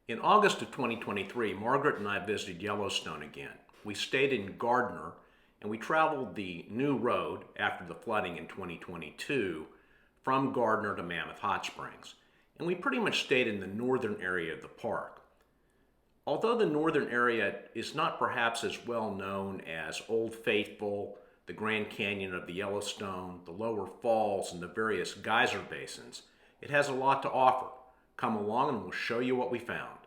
In August of 2023, Margaret and I visited Yellowstone again. We stayed in Gardiner and we traveled the new road after the flooding in 2022 from Gardiner to Mammoth Hot Springs. And we pretty much stayed in the northern area of the park. Although the northern area is not perhaps as well known as Old Faithful, the Grand Canyon of the Yellowstone, the lower falls, and the various geyser basins, it has a lot to offer. Come along and we'll show you what we found.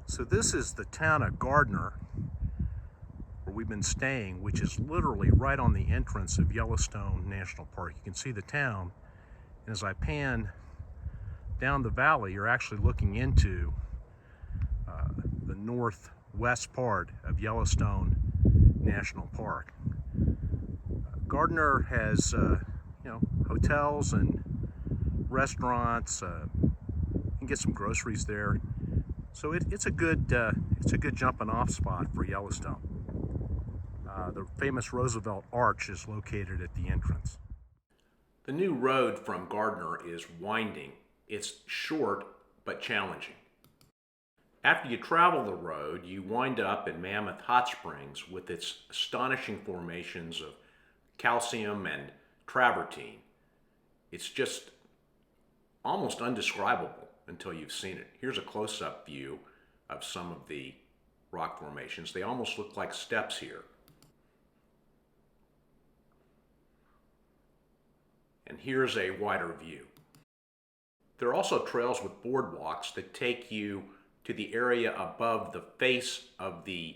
So this is the town of Gardiner where we've been staying, which is literally right on the entrance of Yellowstone National Park. You can see the town, and as I pan down the valley, you're actually looking into the northwest part of Yellowstone National Park. Gardiner has hotels and restaurants. You can get some groceries there, so it's a good jumping off spot for Yellowstone. The famous Roosevelt Arch is located at the entrance. The new road from Gardiner is winding. It's short but challenging. After you travel the road, you wind up in Mammoth Hot Springs with its astonishing formations of calcium and travertine. It's just almost undescribable until you've seen it. Here's a close-up view of some of the rock formations. They almost look like steps here. And here's a wider view. There are also trails with boardwalks that take you to the area above the face of the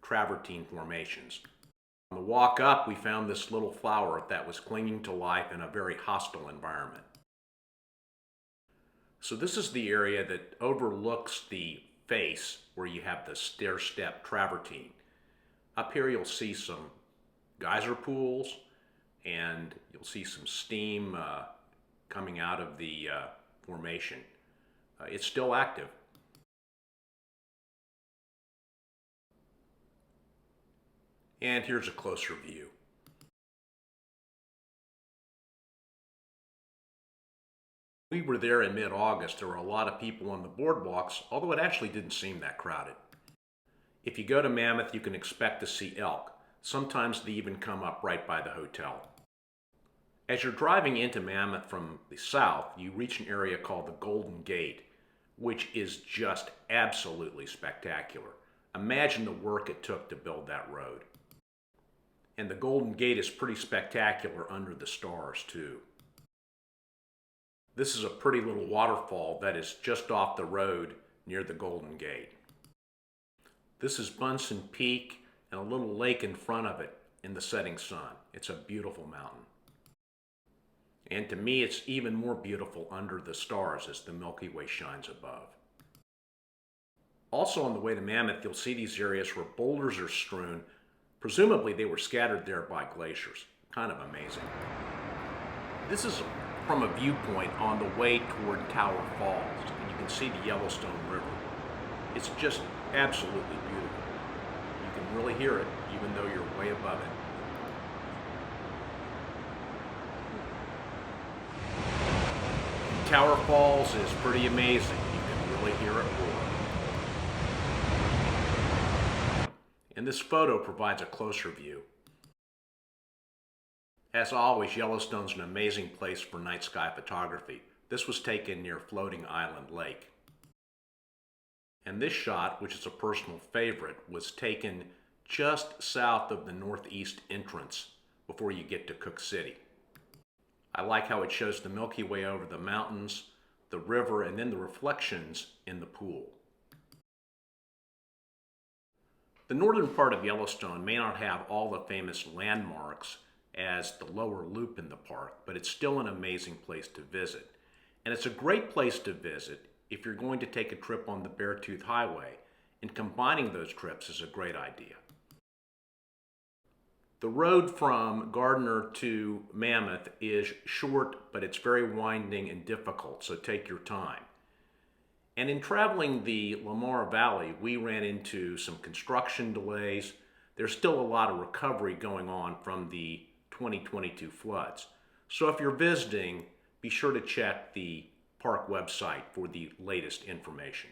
travertine formations. On the walk up, we found this little flower that was clinging to life in a very hostile environment. So this is the area that overlooks the face where you have the stair-step travertine. Up here you'll see some geyser pools, and you'll see some steam coming out of the formation. It's still active. And here's a closer view. We were there in mid-August. There were a lot of people on the boardwalks, although it actually didn't seem that crowded. If you go to Mammoth, you can expect to see elk. Sometimes they even come up right by the hotel. As you're driving into Mammoth from the south, you reach an area called the Golden Gate, which is just absolutely spectacular. Imagine the work it took to build that road. And the Golden Gate is pretty spectacular under the stars, too. This is a pretty little waterfall that is just off the road near the Golden Gate. This is Bunsen Peak and a little lake in front of it in the setting sun. It's a beautiful mountain. And to me, it's even more beautiful under the stars as the Milky Way shines above. Also on the way to Mammoth, you'll see these areas where boulders are strewn. Presumably they were scattered there by glaciers. Kind of amazing. This is from a viewpoint on the way toward Tower Falls, and you can see the Yellowstone River. It's just absolutely beautiful. You can really hear it even though you're way above it. Tower Falls is pretty amazing. You can really hear it roar. And this photo provides a closer view. As always, Yellowstone's an amazing place for night sky photography. This was taken near Floating Island Lake. And this shot, which is a personal favorite, was taken just south of the northeast entrance before you get to Cook City. I like how it shows the Milky Way over the mountains, the river, and then the reflections in the pool. The northern part of Yellowstone may not have all the famous landmarks as the lower loop in the park, but it's still an amazing place to visit. And it's a great place to visit if you're going to take a trip on the Beartooth Highway, and combining those trips is a great idea. The road from Gardiner to Mammoth is short, but it's very winding and difficult, so take your time. And in traveling the Lamar Valley, we ran into some construction delays. There's still a lot of recovery going on from the 2022 floods. So if you're visiting, be sure to check the park website for the latest information.